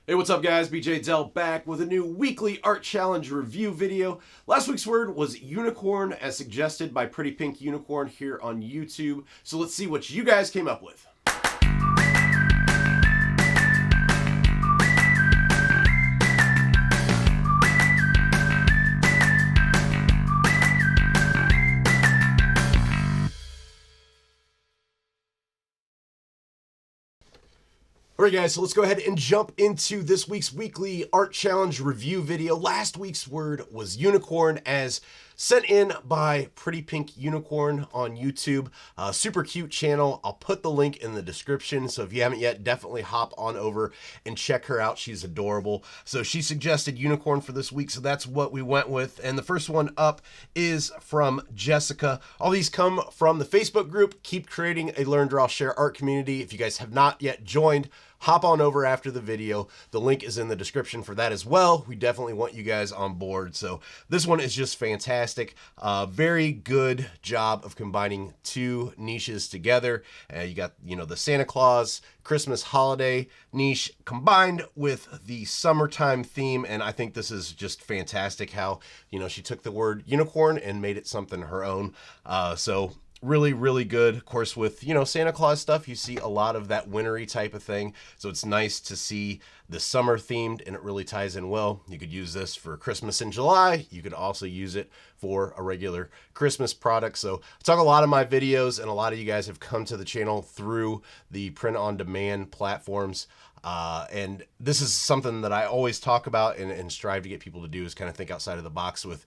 Hey, what's up guys? BJ Dell back with a new weekly art challenge review video. Last week's word was unicorn as suggested by PrettyPink Unicorn here on YouTube. So let's see what you guys came up with. Alright guys, so let's go ahead and jump into this week's weekly art challenge review video. Last week's word was unicorn as sent in by PrettyPink Unicorn on YouTube. Super cute channel. I'll put the link in the description, so if you haven't yet, definitely hop on over and check her out. She's adorable. So she suggested unicorn for this week, so that's what we went with. And the first one up is from Jessica. All these come from the Facebook group, Keep Creating a Learn, Draw, Share Art Community. If you guys have not yet joined, hop on over after the video. The link is in the description for that as well. We definitely want you guys on board. So this one is just fantastic. Very good job of combining two niches together. You got, the Santa Claus Christmas holiday niche combined with the summertime theme. And I think this is just fantastic how, she took the word unicorn and made it something her own. So really, really good. Of course, with, Santa Claus stuff, you see a lot of that wintry type of thing. So it's nice to see the summer themed and it really ties in well. You could use this for Christmas in July. You could also use it for a regular Christmas product. So I talk a lot of my videos and a lot of you guys have come to the channel through the print on demand platforms. And this is something that I always talk about and strive to get people to do is kind of think outside of the box with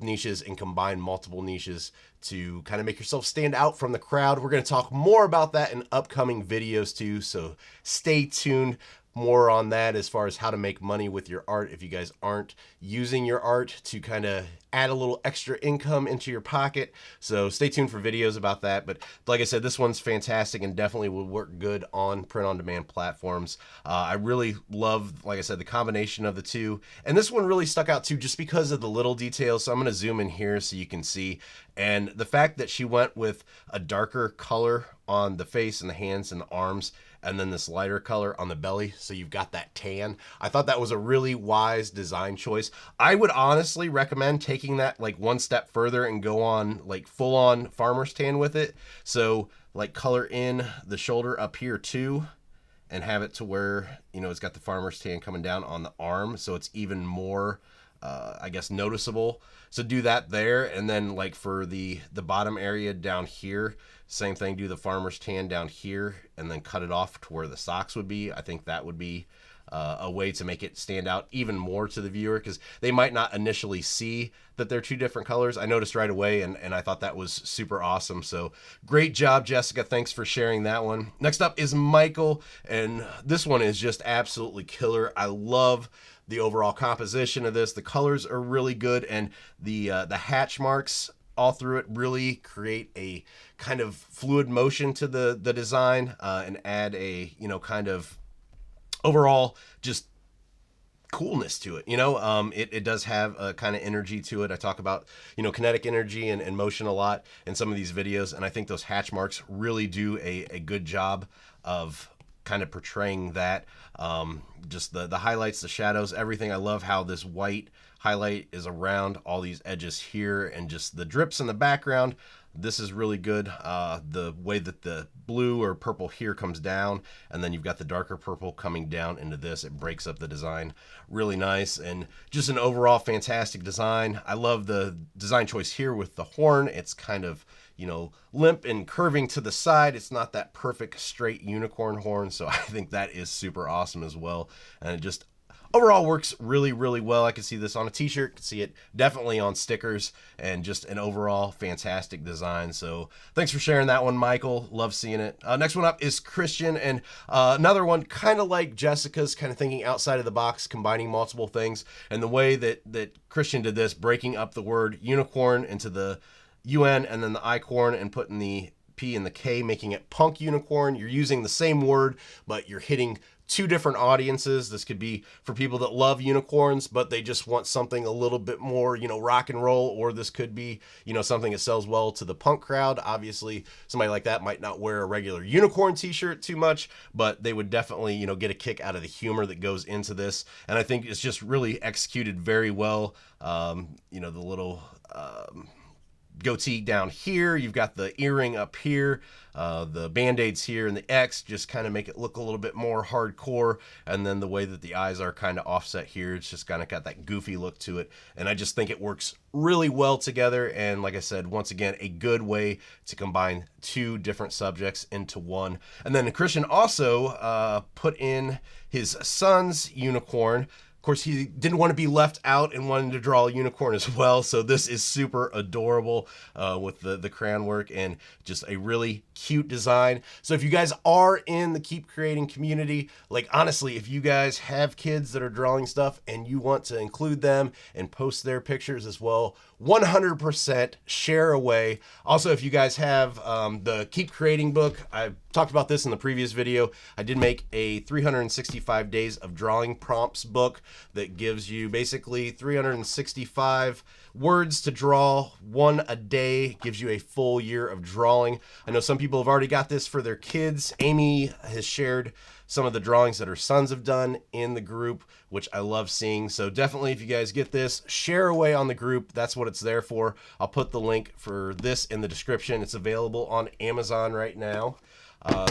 niches and combine multiple niches to kind of make yourself stand out from the crowd. We're going to talk more about that in upcoming videos too. So stay tuned. More on that as far as how to make money with your art if you guys aren't using your art to kind of add a little extra income into your pocket. So stay tuned for videos about that. But like I said, this one's fantastic and definitely would work good on print-on-demand platforms. I really love, like I said, the combination of the two. And this one really stuck out too just because of the little details. So I'm going to zoom in here so you can see. And the fact that she went with a darker color on the face and the hands and the arms, and then this lighter color on the belly, so you've got that tan. I thought that was a really wise design choice. I would honestly recommend taking that like one step further and go on like full on farmer's tan with it. So like color in the shoulder up here too, and have it to where, it's got the farmer's tan coming down on the arm, so it's even more I guess noticeable. So do that there, and then like for the bottom area down here, same thing, do the farmer's tan down here and then cut it off to where the socks would be. I think that would be a way to make it stand out even more to the viewer, because they might not initially see that they're two different colors. I noticed right away, and I thought that was super awesome. So great job, Jessica. Thanks for sharing that one. Next up is Michael, and this one is just absolutely killer. I love the overall composition of this. The colors are really good, and the hatch marks all through it really create a kind of fluid motion to the design and add a, kind of overall just coolness to it. It does have a kind of energy to it. I talk about, kinetic energy and motion a lot in some of these videos, and I think those hatch marks really do a good job of kind of portraying that. Just the highlights, the shadows, everything. I love how this white highlight is around all these edges here, and just the drips in the background. This is really good. The way that the blue or purple here comes down, and then you've got the darker purple coming down into this. It breaks up the design really nice, and just an overall fantastic design. I love the design choice here with the horn. It's kind of, limp and curving to the side. It's not that perfect straight unicorn horn, so I think that is super awesome as well. And it just overall works really, really well. I can see this on a t-shirt, can see it definitely on stickers, and just an overall fantastic design. So thanks for sharing that one, Michael. Love seeing it. Next one up is Christian, and another one kind of like Jessica's, kind of thinking outside of the box, combining multiple things. And the way that Christian did this, breaking up the word unicorn into the UN and then the I-corn and putting the P and the K, making it punk unicorn. You're using the same word, but you're hitting two different audiences. This could be for people that love unicorns, but they just want something a little bit more, you know, rock and roll, or this could be, you know, something that sells well to the punk crowd. Obviously, somebody like that might not wear a regular unicorn t-shirt too much, but they would definitely, you know, get a kick out of the humor that goes into this. And I think it's just really executed very well. You know, the little goatee down here, you've got the earring up here, the band-aids here, and the X just kind of make it look a little bit more hardcore. And then the way that the eyes are kind of offset here, it's just kind of got that goofy look to it. And I just think it works really well together. And like I said, once again, a good way to combine two different subjects into one. And then Christian also put in his son's unicorn. Of course, he didn't want to be left out and wanted to draw a unicorn as well. So this is super adorable with the crayon work and just a really cute design. So if you guys are in the Keep Creating community, like honestly, if you guys have kids that are drawing stuff and you want to include them and post their pictures as well, 100% share away. Also, if you guys have the Keep Creating book, I talked about this in the previous video. I did make a 365 days of drawing prompts book that gives you basically 365 words to draw, one a day, gives you a full year of drawing. I know some people have already got this for their kids. Amy has shared some of the drawings that her sons have done in the group, which I love seeing. So definitely, if you guys get this, share away on the group. That's what it's there for. I'll put the link for this in the description. It's available on Amazon right now.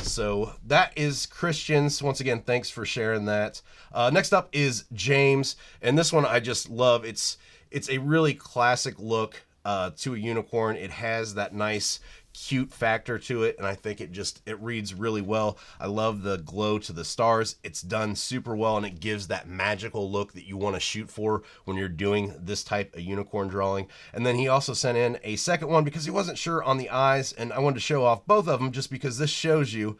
So that is Christian's. Once again, thanks for sharing that. Next up is James, and this one I just love. It's a really classic look to a unicorn. It has that nice cute factor to it, and I think it reads really well. I love the glow to the stars. It's done super well, and it gives that magical look that you want to shoot for when you're doing this type of unicorn drawing. And then he also sent in a second one because he wasn't sure on the eyes, and I wanted to show off both of them just because this shows you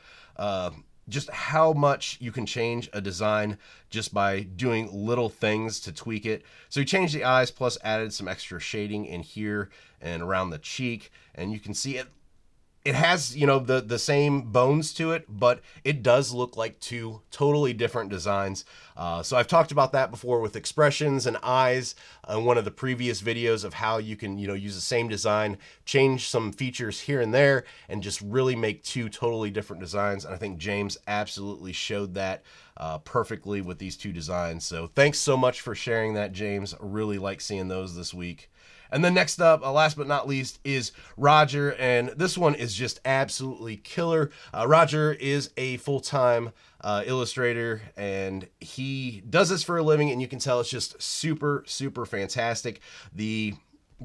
just how much you can change a design just by doing little things to tweak it. So he changed the eyes plus added some extra shading in here and around the cheek, and you can see it has, you know, the same bones to it, but it does look like two totally different designs. So I've talked about that before with expressions and eyes in one of the previous videos of how you can, you know, use the same design, change some features here and there, and just really make two totally different designs. And I think James absolutely showed that perfectly with these two designs. So thanks so much for sharing that, James. I really like seeing those this week. And then next up, last but not least, is Roger, and this one is just absolutely killer. Roger is a full-time illustrator, and he does this for a living, and you can tell it's just super, super fantastic. The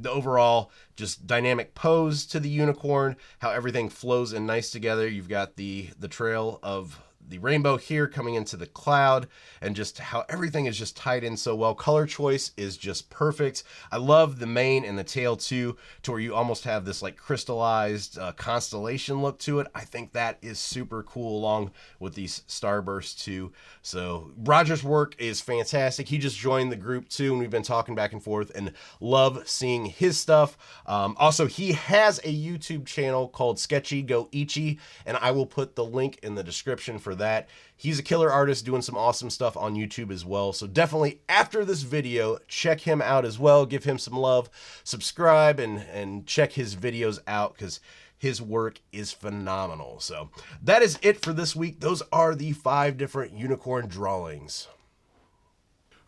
overall just dynamic pose to the unicorn, how everything flows in nice together. You've got the trail of the rainbow here coming into the cloud, and just how everything is just tied in so well. Color choice is just perfect. I love the mane and the tail too, to where you almost have this like crystallized constellation look to it. I think that is super cool along with these starbursts too. So Roger's work is fantastic. He just joined the group too, and we've been talking back and forth and love seeing his stuff. Also, he has a YouTube channel called Sketchy Go Ichie, and I will put the link in the description for that. He's a killer artist doing some awesome stuff on YouTube as well. So definitely after this video, check him out as well. Give him some love, subscribe, and check his videos out because his work is phenomenal. So that is it for this week. Those are the 5 different unicorn drawings.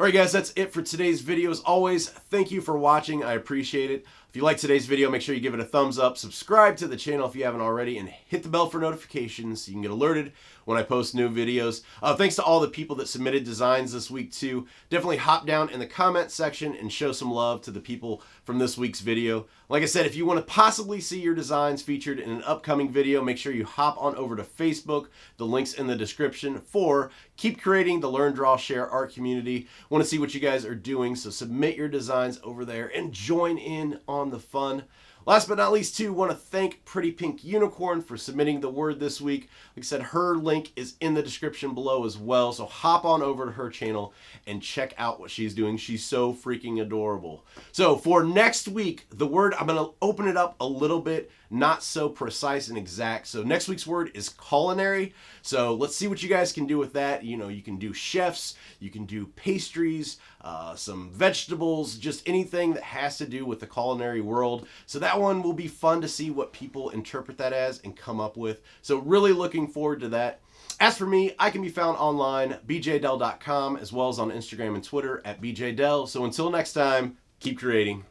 All right, guys, that's it for today's video. As always, thank you for watching. I appreciate it. If you like today's video, make sure you give it a thumbs up, subscribe to the channel if you haven't already, and hit the bell for notifications so you can get alerted when I post new videos. Thanks to all the people that submitted designs this week too. Definitely hop down in the comment section and show some love to the people from this week's video. Like I said, if you want to possibly see your designs featured in an upcoming video, make sure you hop on over to Facebook. The link's in the description for Keep Creating the Learn, Draw, Share Art community. Want to see what you guys are doing, so submit your designs over there and join in on the fun. Last but not least, too, want to thank PrettyPink Unicorn for submitting the word this week. Like I said, her link is in the description below as well, so hop on over to her channel and check out what she's doing. She's so freaking adorable. So for next week, the word, I'm going to open it up a little bit not so precise and exact. So next week's word is culinary. So let's see what you guys can do with that. You know, you can do chefs, you can do pastries, some vegetables, just anything that has to do with the culinary world. So that one will be fun to see what people interpret that as and come up with. So really looking forward to that. As for me, I can be found online, bjdell.com, as well as on Instagram and Twitter at bjdell. So until next time, keep creating.